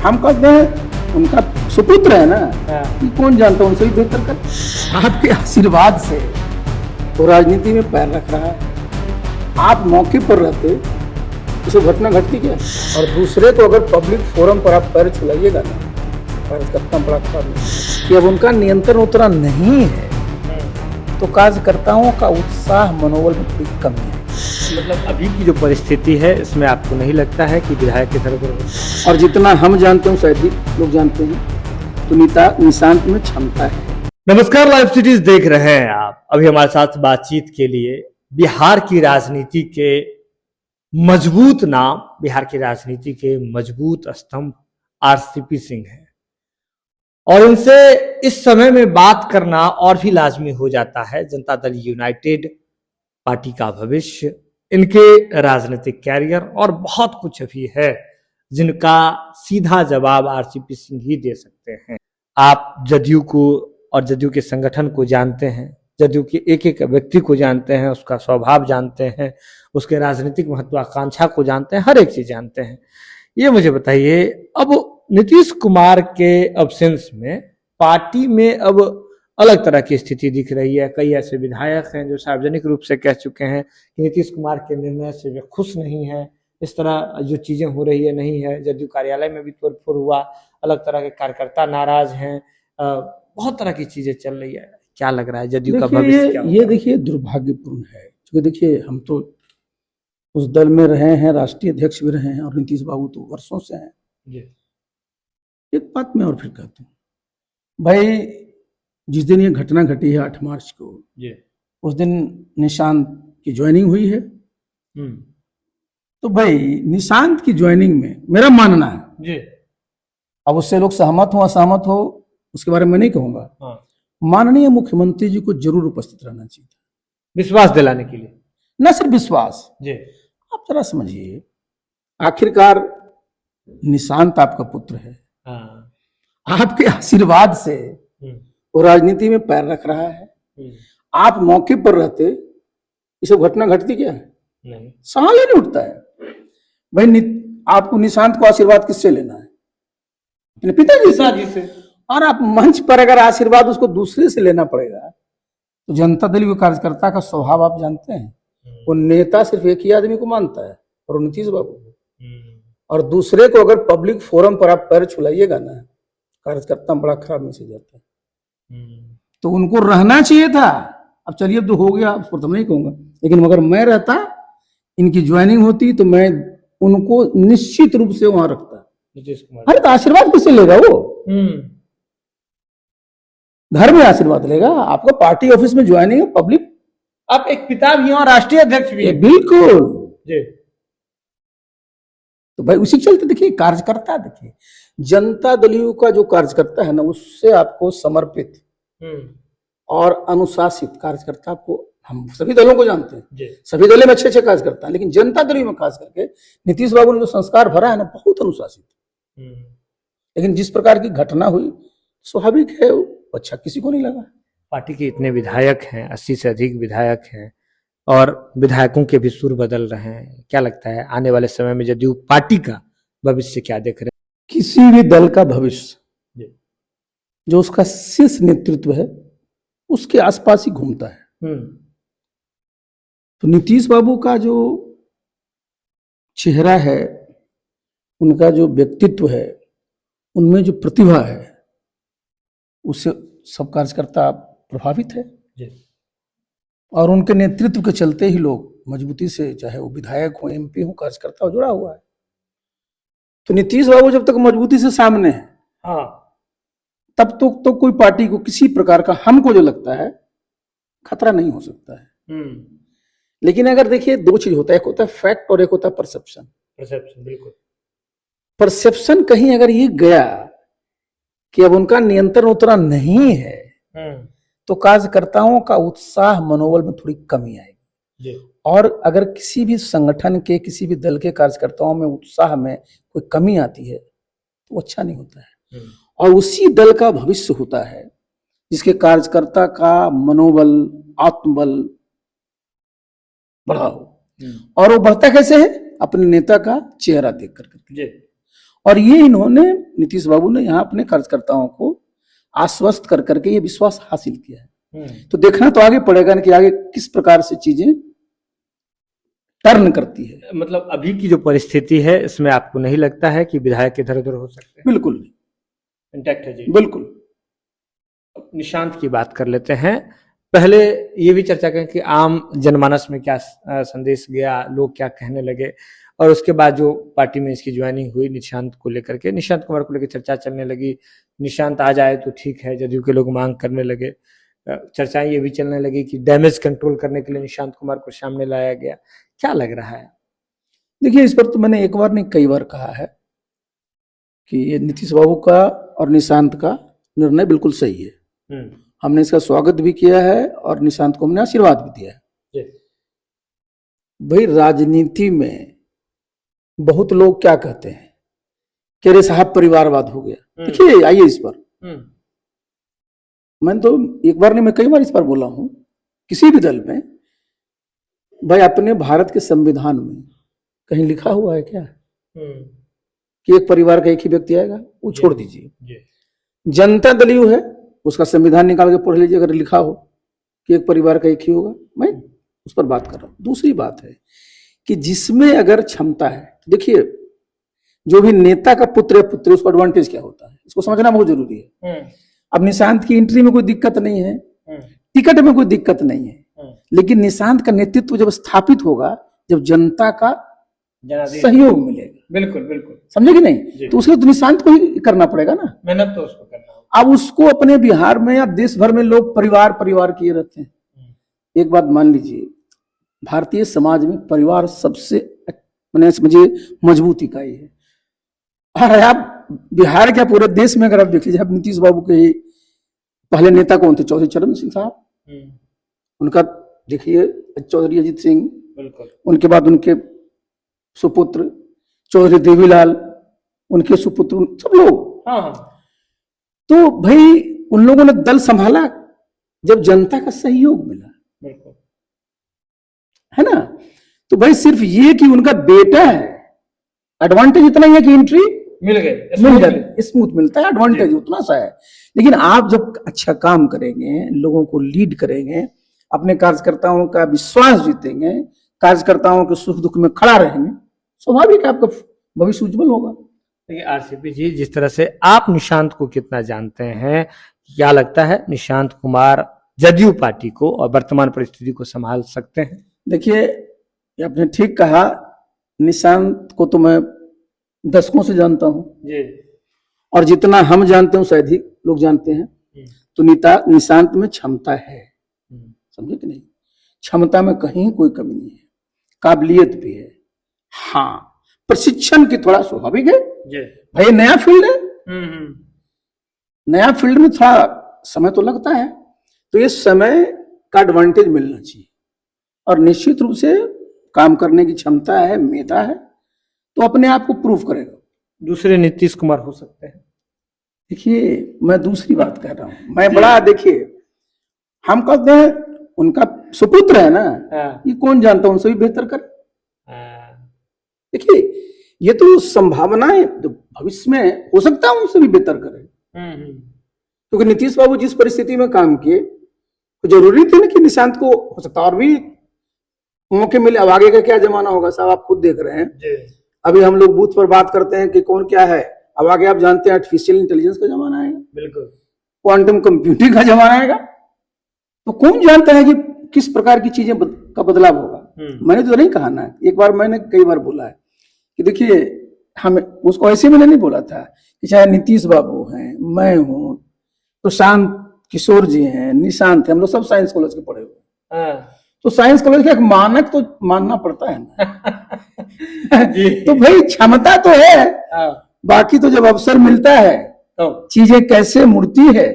हम कहते हैं उनका सुपुत्र है ना, कि कौन जानता उनसे भी बेहतर कर। आपके आशीर्वाद से वो राजनीति में पैर रख रहा है। आप मौके पर रहते तो घटना घटती क्या। और दूसरे को अगर पब्लिक फोरम पर आप पैर छुलाइएगा ना, कार्यकर्ता बड़ा खराब कि अब उनका नियंत्रण उतना नहीं है तो कार्यकर्ताओं का उत्साह मनोबल में थोड़ी कमी है। मतलब अभी की जो परिस्थिति है इसमें आपको नहीं लगता है कि विधायक की तरफ, और जितना हम जानते हैं शायद ही लोग जानते हैं, तो निशांत में क्षमता है। नमस्कार, लाइव सिटीज देख रहे हैं आप। अभी हमारे साथ बातचीत के लिए बिहार की राजनीति के मजबूत नाम, बिहार की राजनीति के मजबूत स्तंभ आरसीपी सिंह हैं, और इनसे इस समय में बात करना और भी लाजमी हो जाता है। जनता दल यूनाइटेड पार्टी का भविष्य, इनके राजनीतिक कैरियर और बहुत कुछ अभी है जिनका सीधा जवाब आरसीपी सिंह ही दे सकते हैं। आप जदयू को और जदयू के संगठन को जानते हैं, जदयू के एक एक व्यक्ति को जानते हैं, उसका स्वभाव जानते हैं, उसके राजनीतिक महत्वाकांक्षा को जानते हैं, हर एक चीज जानते हैं। ये मुझे बताइए, अब नीतीश कुमार के अब्सेंस में पार्टी में अब अलग तरह की स्थिति दिख रही है। कई ऐसे विधायक हैं जो सार्वजनिक रूप से कह चुके हैं कि नीतीश कुमार के निर्णय से वे खुश नहीं है। इस तरह जो चीजें हो रही है नहीं है। जदयू कार्यालय में भी तोड़फोड़ हुआ, अलग तरह के कार्यकर्ता नाराज हैं, बहुत तरह की चीजें चल रही है। क्या लग रहा है जदयू का भविष्य क्या होगा? ये देखिए दुर्भाग्यपूर्ण है, क्योंकि देखिए हम तो उस दल में रहे हैं, राष्ट्रीय अध्यक्ष भी रहे हैं, और नीतीश बाबू तो वर्षों से हैं जी। एक बात मैं और फिर कहता हूँ भाई, जिस दिन ये घटना घटी है 8 मार्च को जी, उस दिन निशांत की ज्वाइनिंग हुई है। तो भाई निशांत की ज्वाइनिंग में मेरा मानना है जी, अब उससे लोग सहमत हो असहमत हो उसके बारे में नहीं कहूंगा। हाँ। माननीय मुख्यमंत्री जी को जरूर उपस्थित रहना चाहिए, विश्वास दिलाने के लिए। न सिर्फ विश्वास जी, आप जरा समझिए, आखिरकार निशांत आपका पुत्र है। हाँ। आपके आशीर्वाद से वो राजनीति में पैर रख रहा है। आप मौके पर रहते ये सब घटना घटती क्या है? नहीं, सवाल ही नहीं उठता है भाई। आपको निशांत को आशीर्वाद किससे लेना है? अपने पिताजी से। और आप मंच पर अगर आशीर्वाद उसको दूसरे से लेना पड़ेगा, तो जनता दल के कार्यकर्ता का स्वभाव आप जानते हैं, वो नेता सिर्फ एक ही आदमी को मानता है, और नीतीश बाबू। और दूसरे को अगर पब्लिक फोरम पर आप पैर छुलाइएगा ना, कार्यकर्ता बड़ा खराब मैसेज आता है। तो उनको रहना चाहिए था। अब चलिए, अब तो हो गया, उसको तो नहीं कहूंगा, लेकिन अगर मैं रहता, इनकी ज्वाइनिंग होती, तो मैं उनको निश्चित रूप से वहां रखता। अरे तो आशीर्वाद किससे लेगा वो? घर में आशीर्वाद लेगा? आपका पार्टी ऑफिस में ज्वाइनिंग है, पब्लिक, आप एक पिता भी हैं, राष्ट्रीय अध्यक्ष भी हैं। बिल्कुल जी। तो भाई उसी चलते देखिए, कार्यकर्ता देखिए, जनता दल का जो कार्यकर्ता है ना, उससे आपको समर्पित और अनुशासित कार्यकर्ता, आपको हम सभी दलों को जानते हैं, सभी दलों में अच्छे अच्छे कार्यकर्ता हैं, लेकिन जनता दल में खास करके नीतीश बाबू ने जो संस्कार भरा है ना, बहुत अनुशासित। लेकिन जिस प्रकार की घटना हुई, स्वाभाविक है, अच्छा किसी को नहीं लगा। पार्टी के इतने विधायक हैं, 80 से अधिक विधायक हैं, और विधायकों के भी सुर बदल रहे हैं। क्या लगता है आने वाले समय में जदयू पार्टी का भविष्य क्या देख रहे हैं? किसी भी दल का भविष्य जो उसका शीर्ष नेतृत्व है उसके आसपास ही घूमता है। तो नीतीश बाबू का जो चेहरा है, उनका जो व्यक्तित्व है, उनमें जो प्रतिभा है, उससे सब कार्यकर्ता प्रभावित है जी। और उनके नेतृत्व के चलते ही लोग मजबूती से, चाहे वो विधायक हो, एमपी हो, कार्यकर्ता हो, जुड़ा हुआ है। तो नीतीश बाबू जब तक मजबूती से सामने है, हाँ, तब तो कोई पार्टी को किसी प्रकार का, हमको जो लगता है, खतरा नहीं हो सकता है। लेकिन अगर देखिए, दो चीज होता है, एक होता है फैक्ट और एक होता है परसेप्शन। बिल्कुल। परसेप्शन कहीं अगर ये गया कि अब उनका नियंत्रण उतना नहीं है, तो कार्यकर्ताओं का उत्साह मनोबल में थोड़ी कमी आएगी। और अगर किसी भी संगठन के, किसी भी दल के कार्यकर्ताओं में उत्साह में कोई कमी आती है, तो अच्छा नहीं होता है। और उसी दल का भविष्य होता है जिसके कार्यकर्ता का मनोबल, आत्मबल बढ़ा हो। और वो बढ़ता कैसे है? अपने नेता का चेहरा देख करके। और ये इन्होंने, नीतीश बाबू ने यहाँ अपने कार्यकर्ताओं को आश्वस्त कर करके ये विश्वास हासिल किया है। तो देखना तो आगे पड़ेगा ना कि आगे किस प्रकार से चीजें टर्न करती है। मतलब अभी की जो परिस्थिति है इसमें आपको नहीं लगता है कि विधायक इधर उधर हो सकते हैं? बिल्कुल नहीं, इंटैक्ट है जी, बिल्कुल। निशांत की बात कर लेते हैं। पहले ये भी चर्चा करें कि आम जनमानस में क्या संदेश गया, लोग क्या कहने लगे, और उसके बाद जो पार्टी में इसकी ज्वाइनिंग हुई निशांत को लेकर के, निशांत कुमार को लेकर चर्चा चलने लगी। निशांत आ जाए तो ठीक है, जदयू के लोग मांग करने लगे। चर्चाएं ये भी चलने लगी कि डैमेज कंट्रोल करने के लिए निशांत कुमार को सामने लाया गया। क्या लग रहा है? देखिए, इस पर तो मैंने एक बार नहीं कई बार कहा है कि ये नीतीश बाबू का और निशांत का निर्णय बिल्कुल सही है। हमने इसका स्वागत भी किया है और निशांत को हमने आशीर्वाद भी दिया है। भाई, राजनीति में बहुत लोग क्या कहते हैं कि अरे साहब परिवारवाद हो गया। देखिए, आइए इस पर, मैंने तो एक बार नहीं, मैं कई बार इस पर बोला हूं, किसी भी दल में भाई अपने भारत के संविधान में कहीं लिखा हुआ है क्या कि एक परिवार का एक ही व्यक्ति आएगा? वो छोड़ दीजिए, जनता दल है, उसका संविधान निकाल के पढ़ लीजिए, अगर लिखा हो कि एक परिवार का एक ही होगा। मैं उस पर बात कर रहा हूं। दूसरी बात है कि जिसमें अगर क्षमता है, देखिए जो भी नेता का पुत्र या पुत्री, उसका एडवांटेज क्या होता है, इसको समझना बहुत जरूरी है। अब निशांत की एंट्री में कोई दिक्कत नहीं है, टिकट में कोई दिक्कत नहीं है, लेकिन निशांत का नेतृत्व जब स्थापित होगा, जब जनता का सहयोग मिलेगा, बिल्कुल बिल्कुल, समझे कि नहीं, तो उसके तो निशांत को ही करना पड़ेगा ना, मेहनत तो उसको करना होगा। अब उसको अपने बिहार में या देश भर में लोग परिवार परिवार किए रहते हैं। एक बात मान लीजिए, भारतीय समाज में परिवार सबसे समझिए मजबूत इकाई है। और आप बिहार के पूरे देश में अगर आप देख लीजिए, आप नीतीश बाबू के पहले नेता कौन थे? चौधरी चरण सिंह साहब, उनका देखिए चौधरी अजीत सिंह, उनके बाद उनके सुपुत्र चौधरी देवीलाल, उनके सुपुत्र, सब लोग। तो भाई उन लोगों ने दल संभाला जब जनता का सहयोग मिला, है ना। तो भाई सिर्फ ये कि उनका बेटा है, एडवांटेज इतना ही है कि एंट्री मिल गए, स्मूथ मिलता है, एडवांटेज उतना सा है। लेकिन आप जब अच्छा काम करेंगे, लोगों को लीड करेंगे, अपने कार्यकर्ताओं का विश्वास जीतेंगे, कार्यकर्ताओं के सुख दुख में खड़ा रहेंगे, स्वाभाविक आपका भविष्य उज्जवल होगा। देखिए आरसीपी जी, जिस तरह से आप निशांत को कितना जानते हैं, क्या लगता है निशांत कुमार जदयू पार्टी को और वर्तमान परिस्थिति को संभाल सकते हैं? देखिए, आपने ठीक कहा, निशांत को तो मैं दशकों से जानता हूं जी, और जितना हम जानते हैं शायद ही लोग जानते हैं। तो निशांत में क्षमता है, समझे कि नहीं, क्षमता में कहीं कोई कमी नहीं है, काबिलियत भी है। हाँ, प्रशिक्षण की थोड़ा स्वाभाविक है भाई, नया फील्ड है, नया फील्ड में थोड़ा समय तो लगता है, तो ये समय का एडवांटेज मिलना चाहिए, और निश्चित रूप से काम करने की क्षमता है, मेधा है, तो अपने आप को प्रूव करेगा। दूसरे नीतीश कुमार हो सकते हैं। देखिए, मैं दूसरी बात कह रहा हूं, मैं बड़ा, देखिए हम कहते हैं उनका सुपुत्र है ना, ये कौन जानता उनसे भी बेहतर करे। देखिए, ये तो संभावनाएं भविष्य में हो सकता है उनसे भी बेहतर करे, क्योंकि नीतीश बाबू जिस परिस्थिति में काम किए, तो जरूरी थी ना कि निशांत को हो सकता और भी मौके मिले। अब आगे का क्या जमाना होगा साहब, आप खुद देख रहे हैं। अभी हम लोग बूथ पर बात करते हैं कि कौन क्या है, अब आगे आप जानते हैं आर्टिफिशियल इंटेलिजेंस का जमाना आएगा, बिल्कुल क्वांटम कंप्यूटिंग का जमाना आएगा, तो कौन जानता है कि किस प्रकार की चीजें का बदलाव होगा। मैंने तो नहीं कहा ना, एक बार मैंने कई बार बोला है कि देखिए, हम उसको ऐसे मैंने नहीं बोला था कि चाहे नीतीश बाबू हैं, मैं हूं, तो शांत किशोर जी हैं, निशांत है, हम लोग सब साइंस कॉलेज के पढ़े हुए, तो साइंस कॉलेज का एक मानक तो मानना पड़ता है ना। तो भाई क्षमता तो है, बाकी तो जब अवसर मिलता है, चीजें कैसे मुड़ती है,